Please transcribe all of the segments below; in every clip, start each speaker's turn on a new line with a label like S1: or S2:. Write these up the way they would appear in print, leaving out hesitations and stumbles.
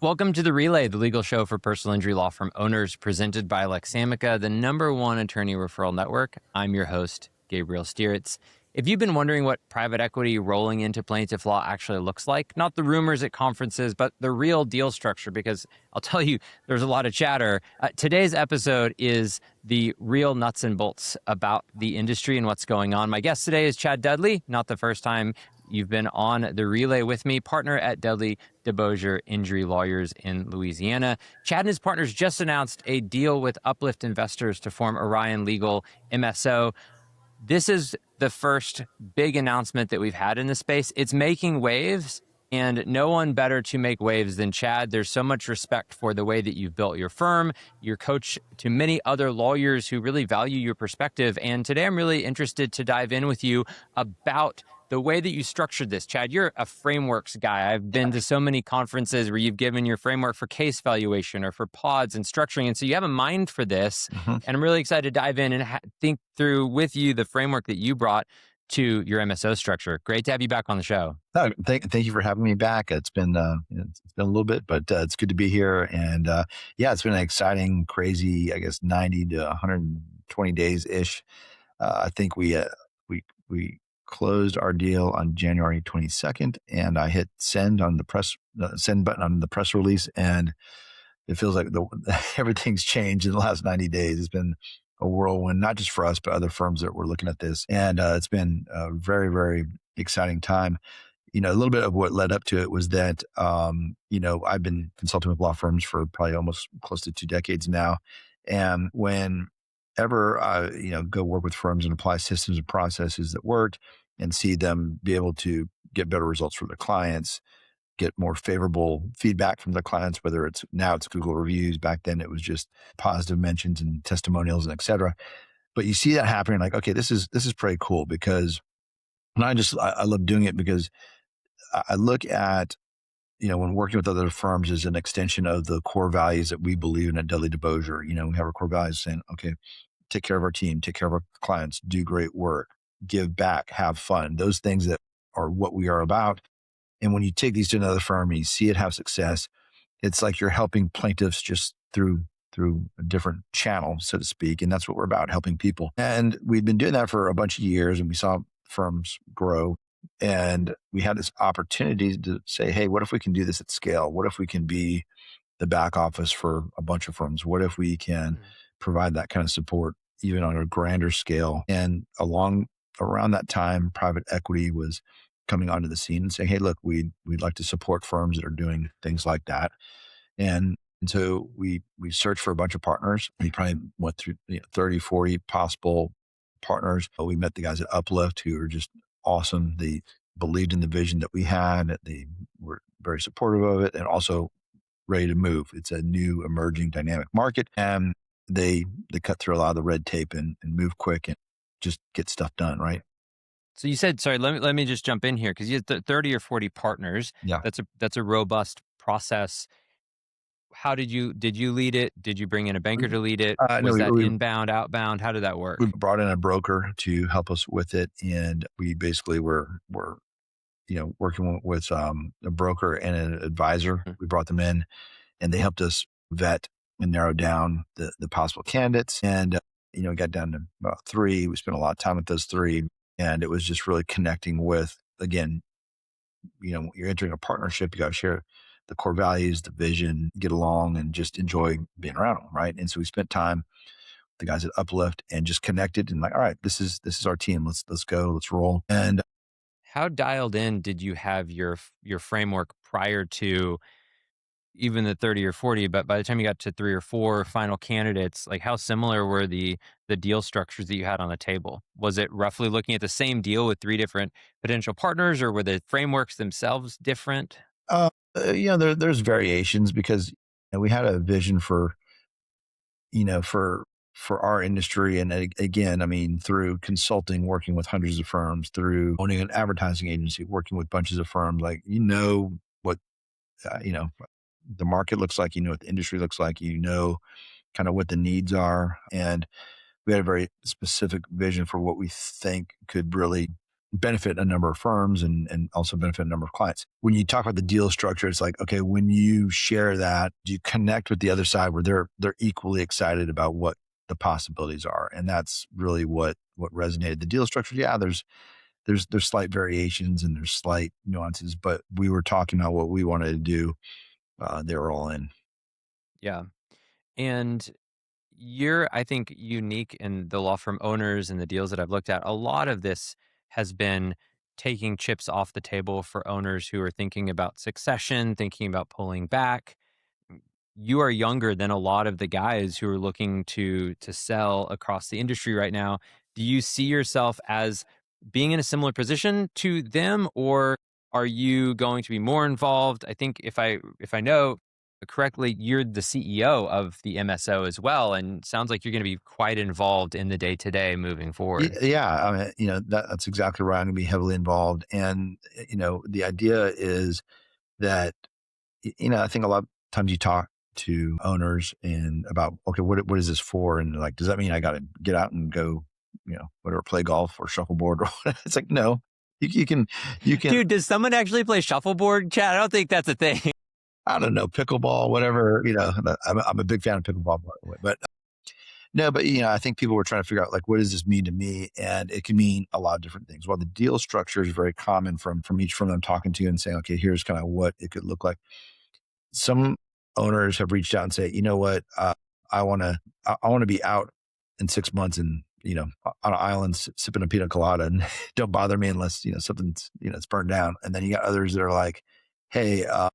S1: Welcome to The Relay, the legal show for personal injury law firm owners, presented by Lexamica, the #1 attorney referral network. I'm your host, Gabriel Stiritz. If you've been wondering what private equity rolling into plaintiff law actually looks like, not the rumors at conferences, but the real deal structure, because I'll tell you, there's a lot of chatter. Today's episode is the real nuts and bolts about the industry and what's going on. My guest today is Chad Dudley, not the first time you've been on The Relay with me, partner at Dudley DeBosier Injury Lawyers in Louisiana. Chad and his partners just announced a deal with Uplift Investors to form Orion Legal MSO. This is the first big announcement that we've had in this space. It's making waves, and no one better to make waves than Chad. There's so much respect for the way that you've built your firm, your coach to many other lawyers who really value your perspective. And today I'm really interested to dive in with you about the way that you structured this. Chad, you're a frameworks guy. I've been to so many conferences where you've given your framework for case valuation or for pods and structuring. And so you have a mind for this. And I'm really excited to dive in and think through with you the framework that you brought to your MSO structure. Great to have you back on the show.
S2: Thank you for having me back. It's been a little bit, but it's good to be here. And it's been an exciting, crazy, 90 to 120 days ish. I think we closed our deal on January 22nd, and I hit send on the send button on the press release, and it feels like everything's changed in the last 90 days. It's been a whirlwind, not just for us, but other firms that were looking at this. And it's been a very, very exciting time. A little bit of what led up to it was that, I've been consulting with law firms for probably almost close to 2 decades now. And whenever I, go work with firms and apply systems and processes that worked and see them be able to get better results for their clients, get more favorable feedback from their clients, whether now it's Google reviews. Back then it was just positive mentions and testimonials and et cetera. But you see that happening, like, okay, this is pretty cool, because I love doing it, because I look at, when working with other firms as an extension of the core values that we believe in at Dudley DeBosier. We have our core values saying, okay, take care of our team, take care of our clients, do great work, give back, have fun. Those things that are what we are about. And when you take these to another firm and you see it have success, it's like you're helping plaintiffs just through a different channel, so to speak. And that's what we're about, helping people. And we've been doing that for a bunch of years, and we saw firms grow. And we had this opportunity to say, hey, what if we can do this at scale? What if we can be the back office for a bunch of firms? What if we can provide that kind of support even on a grander scale? And around that time, private equity was coming onto the scene and saying, hey, look, we'd like to support firms that are doing things like that. And so we searched for a bunch of partners. We probably went through 30, 40 possible partners. We met the guys at Uplift, who are just awesome. They believed in the vision that we had. They were very supportive of it, and also ready to move. It's a new emerging dynamic market, and they cut through a lot of the red tape and move quick and just get stuff done, right?
S1: So you said, sorry, let me just jump in here, because you had 30 or 40 partners.
S2: Yeah.
S1: That's a robust process. How did you lead it? Did you bring in a banker to lead it? Was that inbound, outbound? How did that work?
S2: We brought in a broker to help us with it. And we basically were working with a broker and an advisor. We brought them in, and they helped us vet and narrow down the possible candidates. And, it got down to about 3. We spent a lot of time with those 3. And it was just really connecting with, again, you're entering a partnership, you got to share the core values, the vision, get along, and just enjoy being around them, right? And so we spent time with the guys at Uplift and just connected, and like, all right, this is our team. Let's go, let's roll. And
S1: how dialed in did you have your framework prior to even the 30 or 40, but by the time you got to 3 or 4 final candidates, like, how similar were the deal structures that you had on the table? Was it roughly looking at the same deal with 3 different potential partners, or were the frameworks themselves different?
S2: There's variations, because we had a vision for our industry. And again, through consulting, working with hundreds of firms, through owning an advertising agency, working with bunches of firms, like, what, the market looks like, what the industry looks like, kind of what the needs are. And we had a very specific vision for what we think could really benefit a number of firms and also benefit a number of clients. When you talk about the deal structure, it's like, okay, when you share that, do you connect with the other side where they're equally excited about what the possibilities are? And that's really what resonated. The deal structure, yeah, there's slight variations and there's slight nuances, but we were talking about what we wanted to do. They were all in.
S1: Yeah. And you're, I think, unique in the law firm owners and the deals that I've looked at. A lot of this has been taking chips off the table for owners who are thinking about succession, thinking about pulling back. You are younger than a lot of the guys who are looking to sell across the industry right now. Do you see yourself as being in a similar position to them, or are you going to be more involved? I think if I know correctly, you're the CEO of the MSO as well, and sounds like you're going to be quite involved in the day to day moving forward.
S2: Yeah, I mean, that's exactly right. I'm going to be heavily involved, and the idea is that I think a lot of times you talk to owners and about, okay, what is this for? And like, does that mean I got to get out and go, whatever, play golf or shuffleboard or whatever? It's like, no, you can,
S1: Dude, does someone actually play shuffleboard, Chad? I don't think that's a thing.
S2: I don't know, pickleball, whatever, I'm a big fan of pickleball, by the way, but no, but I think people were trying to figure out like, what does this mean to me? And it can mean a lot of different things. While the deal structure is very common from each firm I'm talking to and saying, okay, here's kind of what it could look like. Some owners have reached out and say, you know what, I want to be out in 6 months and on an island sipping a pina colada, and don't bother me unless something's it's burned down. And then you got others that are like, hey, I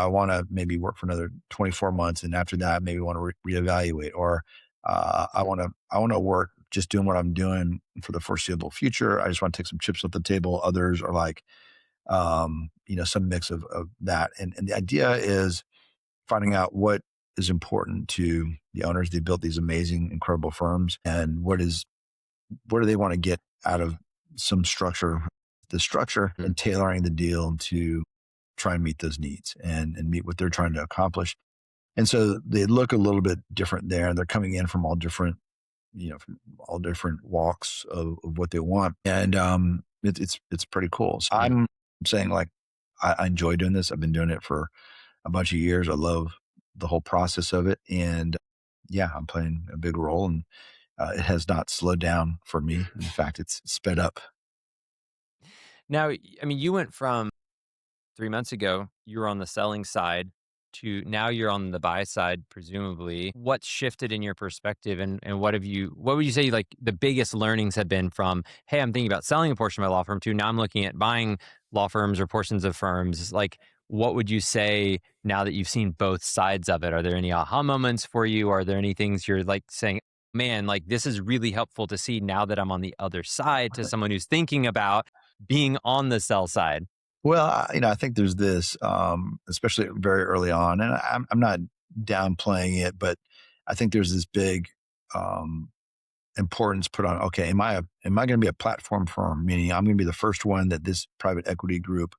S2: want to maybe work for another 24 months, and after that, maybe want to reevaluate, or I want to work just doing what I'm doing for the foreseeable future. I just want to take some chips off the table. Others are like, some mix of that. And the idea is finding out what is important to the owners. They built these amazing, incredible firms, and what do they want to get out of some structure, the structure, and tailoring the deal to try and meet those needs and meet what they're trying to accomplish. And so they look a little bit different there. They're coming in from all different, from all different walks of what they want. And it's pretty cool. So I'm saying, like, I enjoy doing this. I've been doing it for a bunch of years. I love the whole process of it. And yeah, I'm playing a big role, and it has not slowed down for me. In fact, it's sped up.
S1: Now, I mean, you went from 3 months ago, you were on the selling side to now you're on the buy side, presumably. What's shifted in your perspective, and what would you say like the biggest learnings have been from, hey, I'm thinking about selling a portion of my law firm, to now I'm looking at buying law firms or portions of firms? Like, what would you say now that you've seen both sides of it? Are there any aha moments for you? Are there any things you're like saying, man, like this is really helpful to see now that I'm on the other side, to someone who's thinking about being on the sell side?
S2: Well, I think there's this, especially very early on, and I'm not downplaying it, but I think there's this big importance put on. Okay, am I going to be a platform firm? Meaning, I'm going to be the first one that this private equity group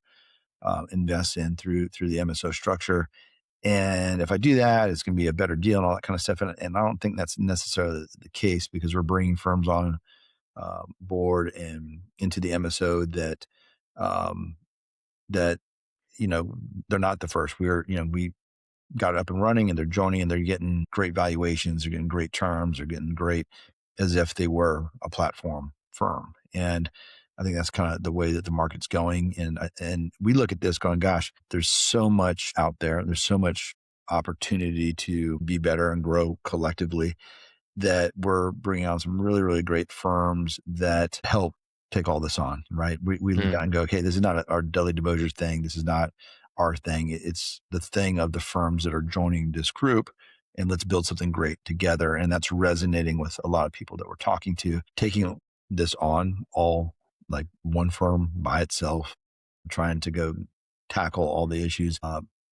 S2: invests in through the MSO structure. And if I do that, it's going to be a better deal and all that kind of stuff. And I don't think that's necessarily the case, because we're bringing firms on board and into the MSO that. That they're not the first. We got it up and running, and they're joining, and they're getting great valuations, they're getting great terms, they're getting great, as if they were a platform firm. And I think that's kind of the way that the market's going. And we look at this going, gosh, there's so much out there. There's so much opportunity to be better and grow collectively, that we're bringing on some really, really great firms that help take all this on, right? We look at and go, okay, this is not our Dudley DeBosier thing. This is not our thing. It's the thing of the firms that are joining this group, and let's build something great together. And that's resonating with a lot of people that we're talking to. Taking this on all like one firm by itself, trying to go tackle all the issues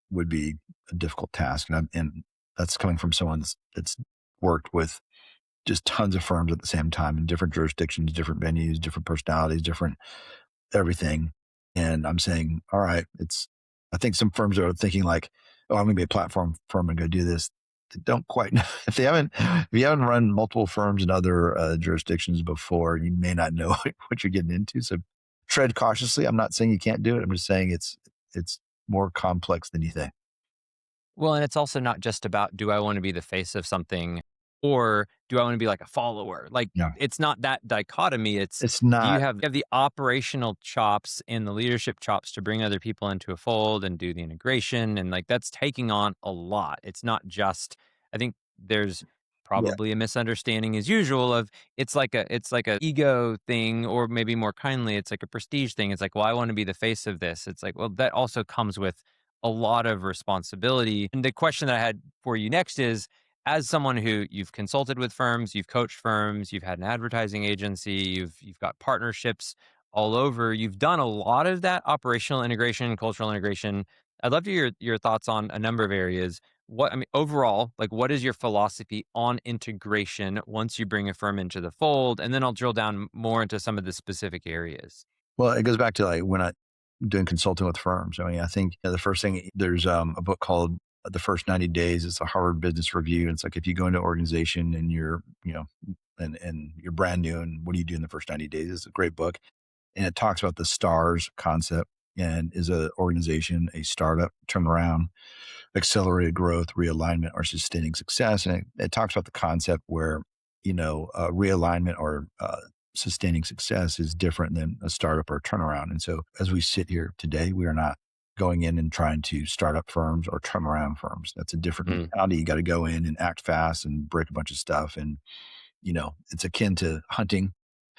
S2: would be a difficult task. And that's coming from someone that's worked with just tons of firms at the same time in different jurisdictions, different venues, different personalities, different everything. And I'm saying, all right, I think some firms are thinking like, oh, I'm going to be a platform firm and go do this. They don't quite know. If you haven't run multiple firms in other jurisdictions before, you may not know what you're getting into. So tread cautiously. I'm not saying you can't do it. I'm just saying it's more complex than you think.
S1: Well, and it's also not just about, do I want to be the face of something or do I want to be like a follower? Like,
S2: Yeah.
S1: it's not that dichotomy. It's,
S2: It's
S1: do you
S2: not.
S1: have the operational chops and the leadership chops to bring other people into a fold and do the integration? And like, that's taking on a lot. It's not just, I think there's
S2: Yeah.
S1: probably a misunderstanding as usual of, it's like a ego thing, or maybe more kindly, it's like a prestige thing. It's like, well, I want to be the face of this. It's like, well, that also comes with a lot of responsibility. And the question that I had for you next is, as someone who you've consulted with firms, you've coached firms, you've had an advertising agency, you've got partnerships all over, you've done a lot of that operational integration, cultural integration. I'd love to hear your thoughts on a number of areas. What, I mean, overall, like, what is your philosophy on integration once you bring a firm into the fold? And then I'll drill down more into some of the specific areas.
S2: Well, it goes back to like when I doing consulting with firms. I mean, I think the first thing, there's a book called The First 90 Days. It's a Harvard Business Review. And it's like, if you go into an organization and you're, and you're brand new, and what do you do in the first 90 days? It's a great book. And it talks about the STARS concept. And is an organization a startup, turnaround, accelerated growth, realignment, or sustaining success? And it talks about the concept where, realignment or sustaining success is different than a startup or a turnaround. And so as we sit here today, we are not going in and trying to start up firms or turn around firms. That's a different
S1: Mm,
S2: mentality. You got to go in and act fast and break a bunch of stuff. And, it's akin to hunting.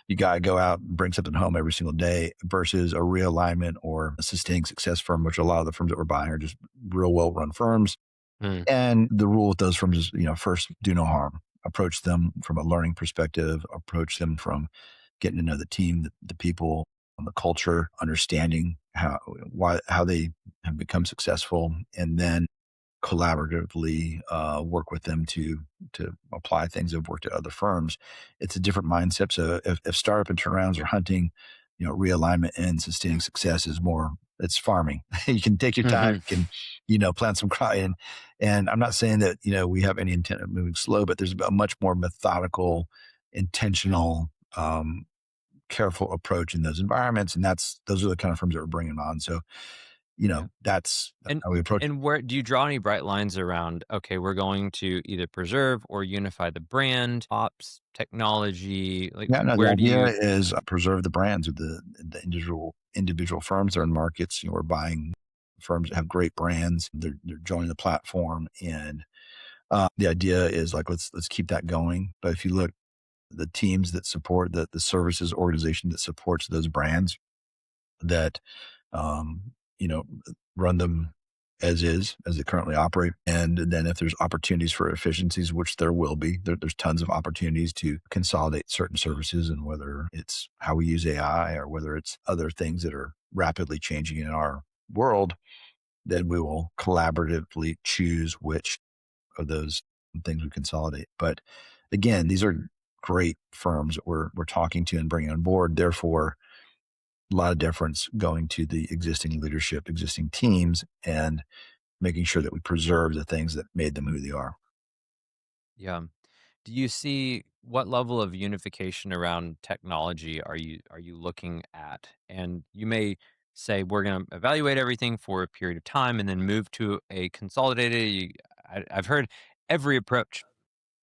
S2: You got to go out and bring something home every single day versus a realignment or a sustaining success firm, which a lot of the firms that we're buying are just real well run firms.
S1: mm,
S2: And the rule with those firms is, first, do no harm. Approach them from a learning perspective, approach them from getting to know the team, the people, the culture, understanding how they have become successful, and then collaboratively work with them to apply things that have worked at other firms. It's a different mindset. So if startup and turnarounds are hunting, realignment and sustaining success is more, it's farming. You can take your time,
S1: mhm.
S2: you can, plant some cry in. And I'm not saying that, we have any intent of moving slow, but there's a much more methodical, intentional, careful approach in those environments. And those are the kind of firms that we're bringing on. So,
S1: Yeah.
S2: that's
S1: And
S2: how we approach it.
S1: and where do you draw any bright lines around, okay, we're going to either preserve or unify the brand, ops, technology, like,
S2: Yeah, no, the
S1: where do
S2: idea
S1: you
S2: is preserve the brands of the individual firms that are in markets. We're buying firms that have great brands. They're joining the platform, and the idea is like, let's keep that going. But if you look, the teams that support the services organization that supports those brands, that um, you know, run them as they currently operate. And then if there's opportunities for efficiencies, which there will be, there's tons of opportunities to consolidate certain services, and whether it's how we use AI or whether it's other things that are rapidly changing in our world, then we will collaboratively choose which of those things we consolidate. But again, these are great firms that we're talking to and bringing on board. Therefore, a lot of deference going to the existing leadership, existing teams, and making sure that we preserve the things that made them who they are.
S1: yeah. Do you see what level of unification around technology are you looking at? And you may say, we're going to evaluate everything for a period of time and then move to a consolidated. I've heard every approach,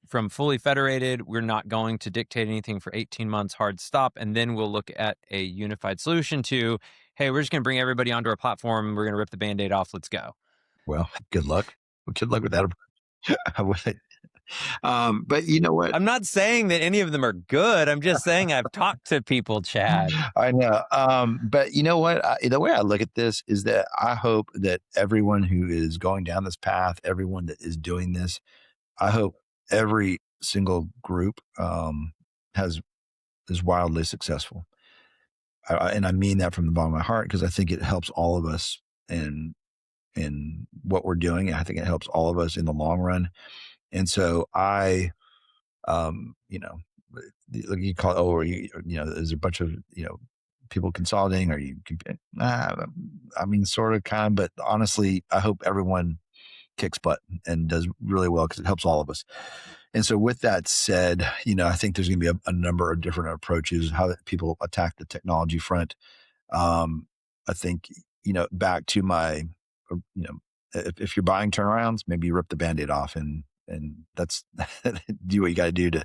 S1: from fully federated, we're not going to dictate anything for 18 months, hard stop, and then we'll look at a unified solution, to, hey, we're just going to bring everybody onto our platform, we're going to rip the Band-Aid off, let's go.
S2: Well, good luck. Good luck with that. I would. But you know what?
S1: I'm not saying that any of them are good. I'm just saying I've talked to people, Chad.
S2: I know. But you know what? The way I look at this is that I hope that everyone who is going down this path, everyone that is doing this, I hope every single group has is wildly successful. And I mean that from the bottom of my heart, because I think it helps all of us in what we're doing. I think it helps all of us in the long run. And so you know, like you call it, oh, there's a bunch of, people consolidating, or I mean, sort of, kind of, but honestly, I hope everyone kicks butt and does really well, because it helps all of us. And so with that said, I think there's going to be a number of different approaches how people attack the technology front. I think, back to my, if you're buying turnarounds, maybe you rip the Band-Aid off and that's do what you got to do to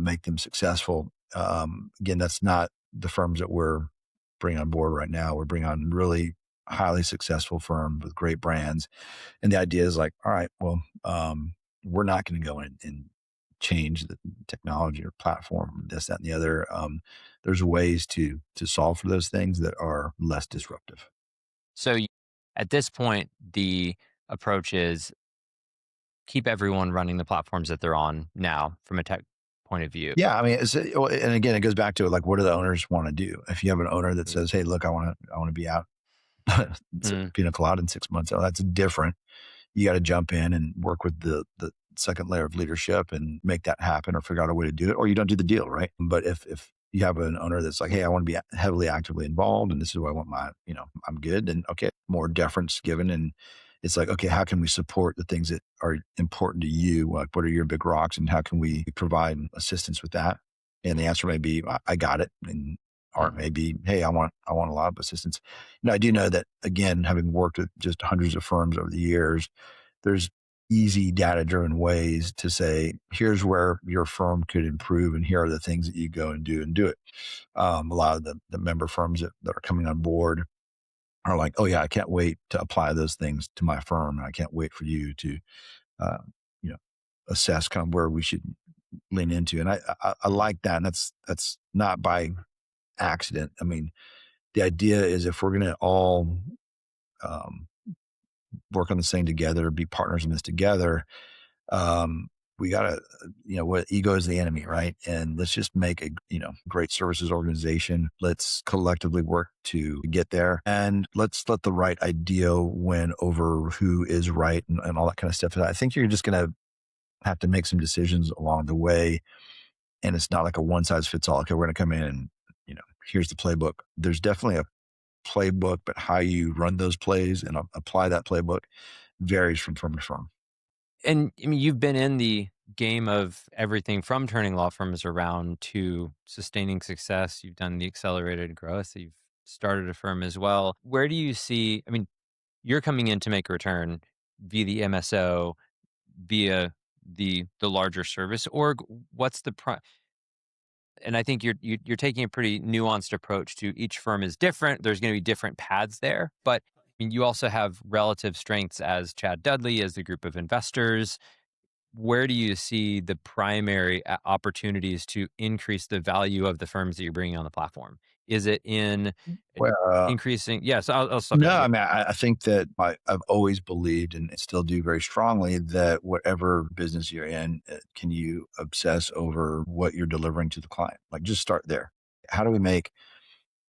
S2: make them successful. Again, that's not the firms that we're bringing on board right now. We're bringing on really highly successful firms with great brands. And the idea is like, all right, well, we're not going to go in and change the technology or platform, this, that, and the other. There's ways to solve for those things that are less disruptive.
S1: So at this point, the approach is keep everyone running the platforms that they're on now from a tech point of view.
S2: Yeah, I mean, and again, it goes back to like, what do the owners want to do? If you have an owner that says, "Hey, look, I want to be out
S1: Mm.
S2: pina colada in 6 months," oh, that's different. You got to jump in and work with the second layer of leadership and make that happen, or figure out a way to do it, or you don't do the deal, right? But if you have an owner that's like, "Hey, I want to be heavily actively involved, and this is what I want I'm good," and okay, more deference given, and it's like, okay, how can we support the things that are important to you? Like, what are your big rocks, and how can we provide assistance with that? And the answer may be, I got it, and or it may be, hey, I want a lot of assistance. I do know that, again, having worked with just hundreds of firms over the years, there's easy data-driven ways to say, here's where your firm could improve, and here are the things that you go and do it. A lot of the member firms that are coming on board are like, oh yeah, I can't wait to apply those things to my firm, and I can't wait for you to, uh, you know, assess kind of where we should lean into. And I like that, and that's not by accident. I mean, the idea is if we're going to all um, work on this thing together, be partners in this together, um, we got to, what ego is the enemy, right? And let's just make a, great services organization. Let's collectively work to get there, and let's let the right idea win over who is right, and all that kind of stuff. And I think you're just going to have to make some decisions along the way. And it's not like a one size fits all. Okay, we're going to come in and, here's the playbook. There's definitely a playbook, but how you run those plays and apply that playbook varies from firm to firm.
S1: And I mean, you've been in the game of everything from turning law firms around to sustaining success. You've done the accelerated growth. You've started a firm as well. Where do you see, I mean, you're coming in to make a return via the MSO, via the larger service org. What's the and I think you're taking a pretty nuanced approach to each firm is different. There's going to be different paths there, but I mean, you also have relative strengths as Chad Dudley, as the group of investors. Where do you see the primary opportunities to increase the value of the firms that you're bringing on the platform? Is it in
S2: Well,
S1: increasing? Yes, I'll stop
S2: no,
S1: there.
S2: I mean, I think that I've always believed, and still do very strongly, that whatever business you're in, can you obsess over what you're delivering to the client? Like, just start there. How do we make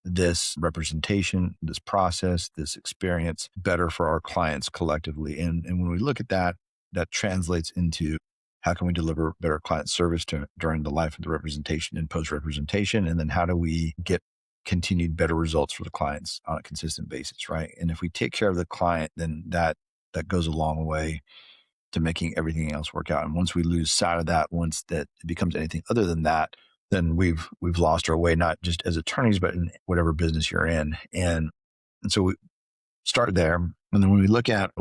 S2: this representation, this process, this experience better for our clients collectively? And when we look at that, that translates into how can we deliver better client service during the life of the representation and post representation? And then how do we get continued better results for the clients on a consistent basis, right? And if we take care of the client, then that goes a long way to making everything else work out. And once we lose sight of that, once that it becomes anything other than that, then we've lost our way, not just as attorneys, but in whatever business you're in. And so we start there. And then when we look at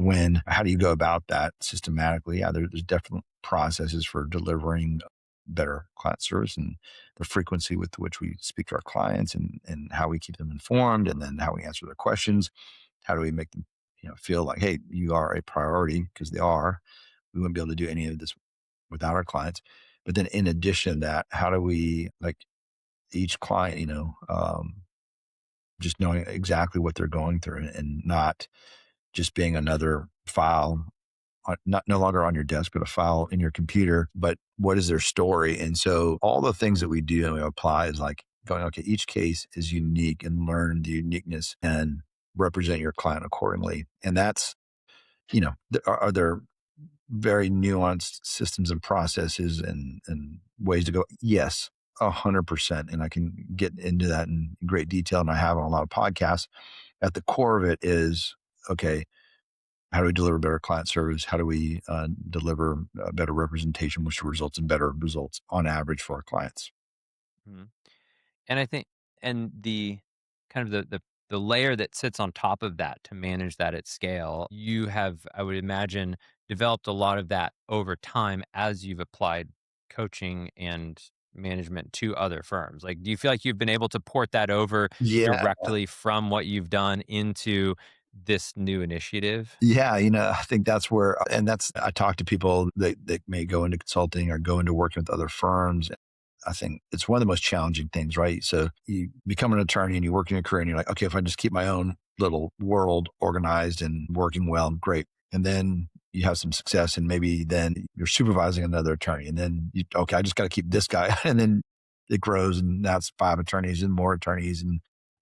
S2: how do you go about that systematically? Yeah, there's definitely processes for delivering better client service, and the frequency with which we speak to our clients, and how we keep them informed, and then how we answer their questions. How do we make them, feel like, hey, you are a priority, because they are. We wouldn't be able to do any of this without our clients. But then in addition to that, how do we, like, each client, just knowing exactly what they're going through, and not just being another file, not no longer on your desk, but a file in your computer. But what is their story? And so all the things that we do and we apply is like going, okay, each case is unique, and learn the uniqueness and represent your client accordingly. And that's, are there very nuanced systems and processes and ways to go? Yes, 100%. And I can get into that in great detail, and I have on a lot of podcasts. At the core of it is, okay, how do we deliver better client service? How do we deliver better representation, which results in better results on average for our clients?
S1: Mhm. And I think, and the kind of the layer that sits on top of that to manage that at scale. You have, I would imagine, developed a lot of that over time as you've applied coaching and management to other firms. Like, do you feel like you've been able to port that over
S2: Yeah.
S1: directly from what you've done into this new initiative?
S2: Yeah, I think that's where, and that's, I talk to people that may go into consulting or go into working with other firms. I think it's one of the most challenging things, right? So you become an attorney and you work in your career and you're like, okay, if I just keep my own little world organized and working well, great. And then you have some success and maybe then you're supervising another attorney and then okay, I just got to keep this guy. And then it grows and now it's 5 attorneys and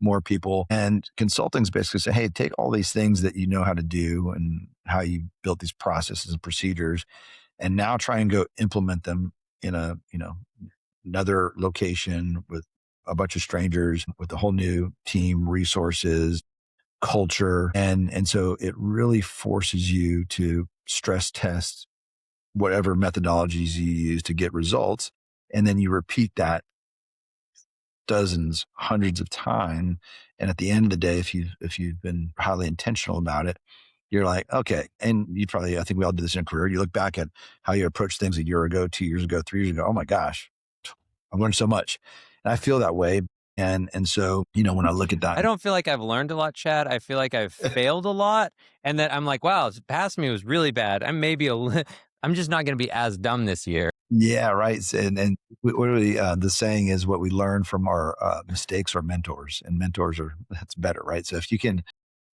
S2: more people. And consulting's basically say, hey, take all these things that you know how to do and how you built these processes and procedures, and now try and go implement them in a, another location with a bunch of strangers with a whole new team, resources, culture. And so it really forces you to stress test whatever methodologies you use to get results. And then you repeat that dozens, hundreds of times. And at the end of the day, if you've been highly intentional about it, you're like, okay. And you probably, I think we all do this in a career. You look back at how you approached things a year ago, 2 years ago, 3 years ago. Oh my gosh, I've learned so much. And I feel that way. And so, when I look at that,
S1: I don't feel like I've learned a lot, Chad. I feel like I've failed a lot, and that I'm like, wow, past me was really bad. I'm just not going to be as dumb this year.
S2: yeah, right. And what really, the saying is what we learn from our mistakes are mentors, and mentors that's better, right? So if you can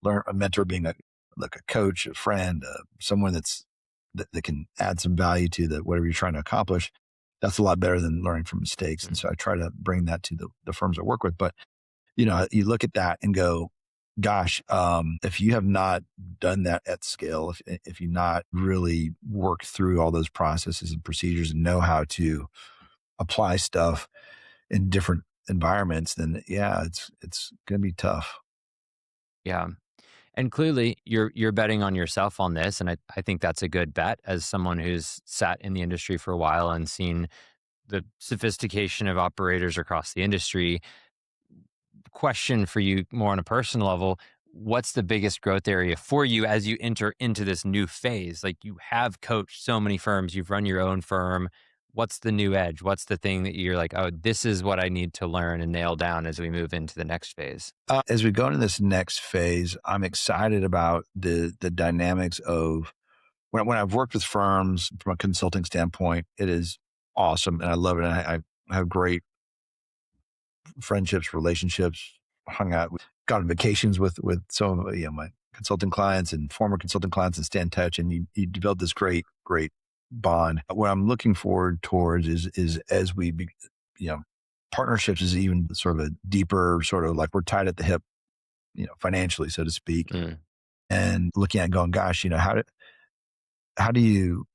S2: learn, a mentor being like a coach, a friend, someone that can add some value to whatever you're trying to accomplish, that's a lot better than learning from mistakes. And so I try to bring that to the firms I work with. But you look at that and go, gosh, if you have not done that at scale, if you not really worked through all those processes and procedures and know how to apply stuff in different environments, then yeah, it's going to be tough.
S1: Yeah. And clearly you're betting on yourself on this. And I think that's a good bet as someone who's sat in the industry for a while and seen the sophistication of operators across the industry. Question for you more on a personal level. What's the biggest growth area for you as you enter into this new phase? Like, you have coached so many firms, you've run your own firm. What's the new edge? What's the thing that you're like, oh, this is what I need to learn and nail down as we move into the next phase?
S2: As we go into this next phase, I'm excited about the dynamics of when I've worked with firms from a consulting standpoint. It is awesome and I love it. And I have great friendships, relationships, hung out, gone on vacations with some of my consulting clients and former consulting clients, and stay in touch. And you develop this great bond. What I'm looking forward towards is as partnerships is even sort of a deeper sort of like we're tied at the hip, financially, so to speak, and looking at going, gosh, how do you,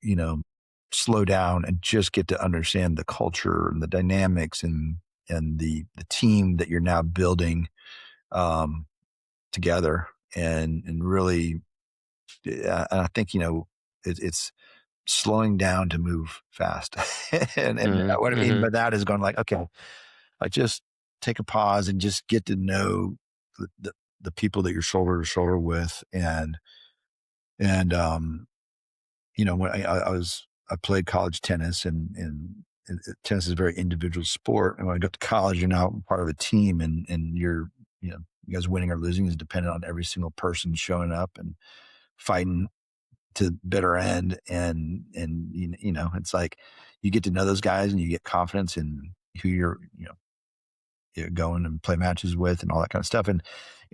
S2: slow down and just get to understand the culture and the dynamics and the team that you're now building together, and really, and I think, it's slowing down to move fast. And what I mean by that is going like, okay, I just take a pause and just get to know the people that you're shoulder to shoulder with. And when I played college tennis, and tennis is a very individual sport. And when I got to college, you're now part of a team, and you guys winning or losing is dependent on every single person showing up and fighting to bitter end. And it's like you get to know those guys and you get confidence in who you're going and play matches with and all that kind of stuff. And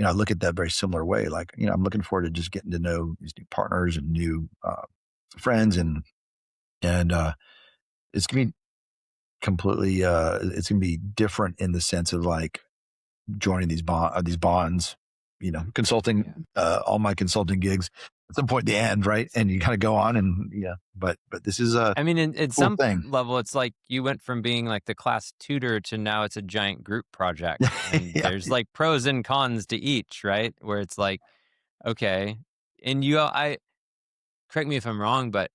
S2: I look at that very similar way. Like, I'm looking forward to just getting to know these new partners and new friends, and it's gonna be completely it's gonna be different in the sense of like joining these bonds, consulting, all my consulting gigs at some point at the end, right? And you kind of go on, and but this is
S1: I mean, in
S2: cool
S1: some
S2: thing.
S1: level, it's like you went from being like the class tutor to now it's a giant group project. And
S2: Yeah.
S1: there's like pros and cons to each, right? Where it's like, okay. And correct me if I'm wrong, but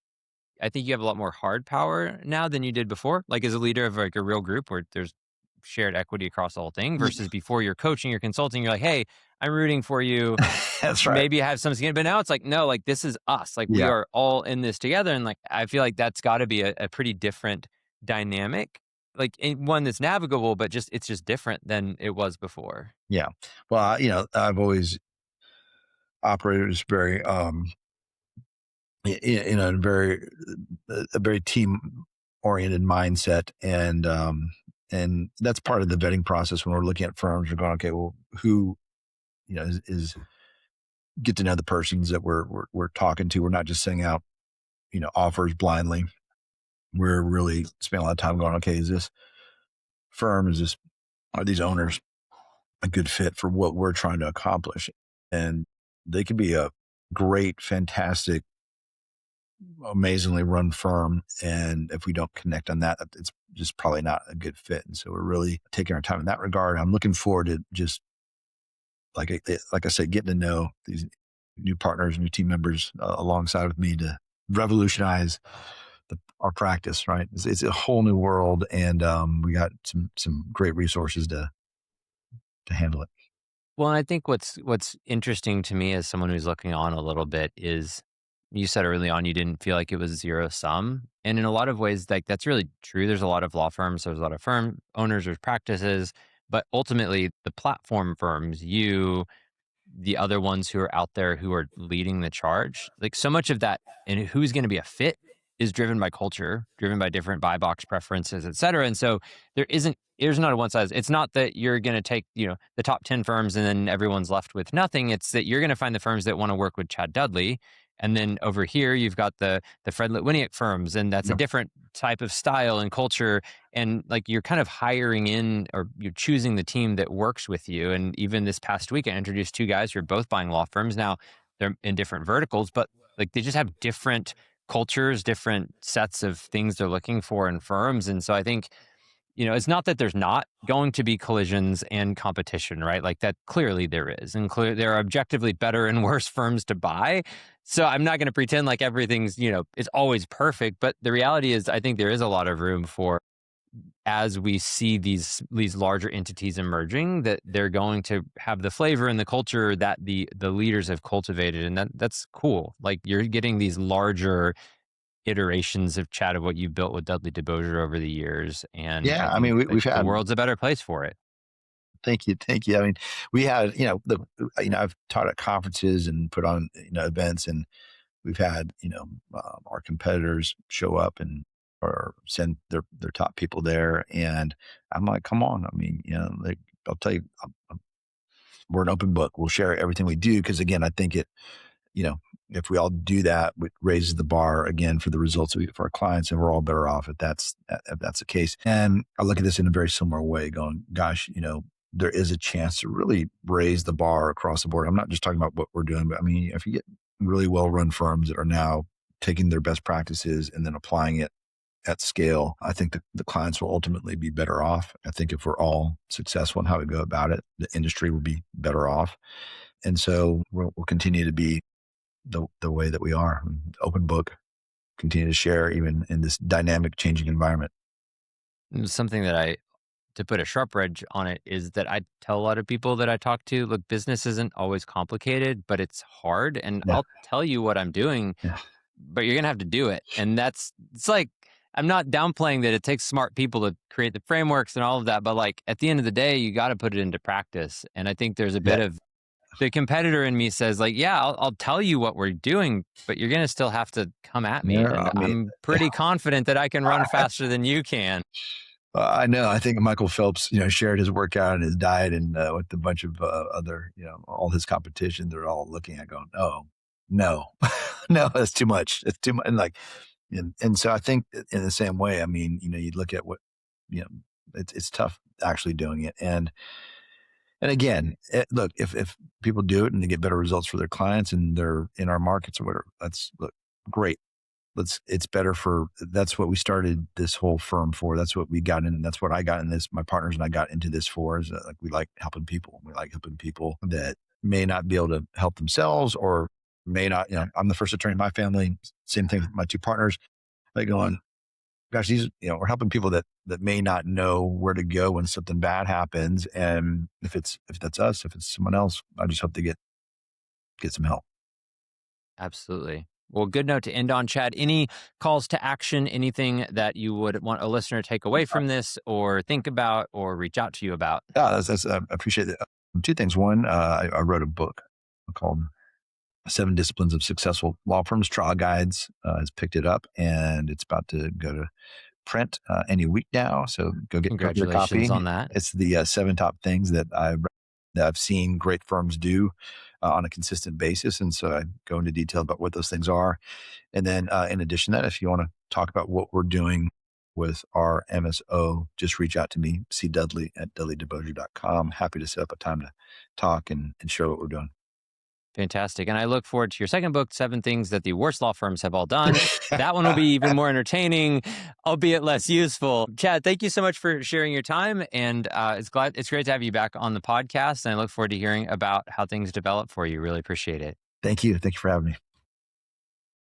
S1: I think you have a lot more hard power now than you did before. Like, as a leader of like a real group where there's shared equity across the whole thing versus before you're coaching, you're consulting, you're like, hey, I'm rooting for you.
S2: That's right.
S1: Maybe have some skin, but now it's like, no, like this is us. Like we
S2: Yeah.
S1: are all in this together. And like, I feel like that's got to be a pretty different dynamic, like one that's navigable, but it's just different than it was before.
S2: Yeah. Well, I've always operated as very, a very team oriented mindset. And that's part of the vetting process when we're looking at firms. We're going, okay, well, who, is get to know the persons that we're talking to. We're not just sending out, offers blindly. We're really spending a lot of time going, okay, is this firm, are these owners a good fit for what we're trying to accomplish? And they could be a great, fantastic, amazingly run firm. And if we don't connect on that, it's just probably not a good fit. And so we're really taking our time in that regard. I'm looking forward to just, like I said, getting to know these new partners, new team members alongside with me to revolutionize our practice. Right, it's a whole new world, and we got some great resources to handle it.
S1: Well, I think what's interesting to me as someone who's looking on a little bit is you said early on you didn't feel like it was zero sum. And in a lot of ways, like that's really true. There's a lot of law firms, there's a lot of firm owners, there's practices, but ultimately the platform firms, the other ones who are out there who are leading the charge, like so much of that and who's going to be a fit is driven by culture, driven by different buy box preferences, et cetera. And so there's not a one size. It's not that you're going to take, the top 10 firms and then everyone's left with nothing. It's that you're going to find the firms that want to work with Chad Dudley. And then over here, you've got the Fred Litwiniak firms, and that's a different type of style and culture. And like you're kind of hiring in, or you're choosing the team that works with you. And even this past week, I introduced two guys who are both buying law firms. Now they're in different verticals, but like they just have different cultures, different sets of things they're looking for in firms. And so I think, it's not that there's not going to be collisions and competition, right? Like that clearly there is. And there are objectively better and worse firms to buy. So I'm not going to pretend like everything's, it's always perfect. But the reality is I think there is a lot of room for, as we see these larger entities emerging, that they're going to have the flavor and the culture that the leaders have cultivated. And that's cool. Like you're getting these larger iterations of Chad, of what you've built with Dudley DeBosier over the years. And
S2: yeah, I mean, we've had,
S1: the world's a better place for it.
S2: Thank you. I mean, we had, I've taught at conferences and put on, events, and we've had, our competitors show up or send their top people there. And I'm like, come on. I mean, I'll tell you, we're an open book. We'll share everything we do. Cause again, I think if we all do that, it raises the bar again for the results we get for our clients, and we're all better off if that's the case. And I look at this in a very similar way, going, gosh, there is a chance to really raise the bar across the board. I'm not just talking about what we're doing, but I mean, if you get really well-run firms that are now taking their best practices and then applying it at scale, I think the clients will ultimately be better off. I think if we're all successful in how we go about it, the industry will be better off. And so we'll continue to be the way that we are, open book, continue to share even in this dynamic, changing environment.
S1: Something that to put a sharp edge on it, is that I tell a lot of people that I talk to, look, business isn't always complicated, but it's hard. And I'll tell you what I'm doing, but you're going to have to do it. And it's like, I'm not downplaying that it takes smart people to create the frameworks and all of that, but like at the end of the day, you got to put it into practice. And I think there's a bit of, the competitor in me says like, yeah, I'll tell you what we're doing, but you're going to still have to come at me. And I'm pretty confident that I can run faster than you can.
S2: I know. I think Michael Phelps, shared his workout and his diet, and with a bunch of other, all his competition, they're all looking at going, oh, no, no, that's too much. It's too much. And like, and so I think in the same way, I mean, you look at what, it's tough actually doing it. And again, look, if people do it and they get better results for their clients and they're in our markets or whatever, that's great. It's better that's what we started this whole firm for. That's what we got in. That's what I got in this. My partners and I got into this for, is like, we like helping people. We like helping people that may not be able to help themselves, or may not, I'm the first attorney in my family. Same thing with my two partners. Like going, gosh, we're helping people that that may not know where to go when something bad happens. And if that's us, if it's someone else, I just hope they get some help.
S1: Absolutely. Well, good note to end on, Chad. Any calls to action, anything that you would want a listener to take away from this or think about or reach out to you about?
S2: Yeah, I appreciate it. Two things. One, I wrote a book called 7 Disciplines of Successful Law Firms. Trial Guides has picked it up, and it's about to go to print any week now. So go get a copy.
S1: Congratulations on that.
S2: It's the 7 top things that I've seen great firms do on a consistent basis. And so I go into detail about what those things are. And then in addition to that, if you want to talk about what we're doing with our MSO, just reach out to me, Dudley at DudleyDeBosier.com. Happy to set up a time to talk and share what we're doing.
S1: Fantastic. And I look forward to your second book, 7 Things That the Worst Law Firms Have All Done. That one will be even more entertaining, albeit less useful. Chad, thank you so much for sharing your time. And it's great to have you back on the podcast. And I look forward to hearing about how things develop for you. Really appreciate it.
S2: Thank you. Thank you for having me.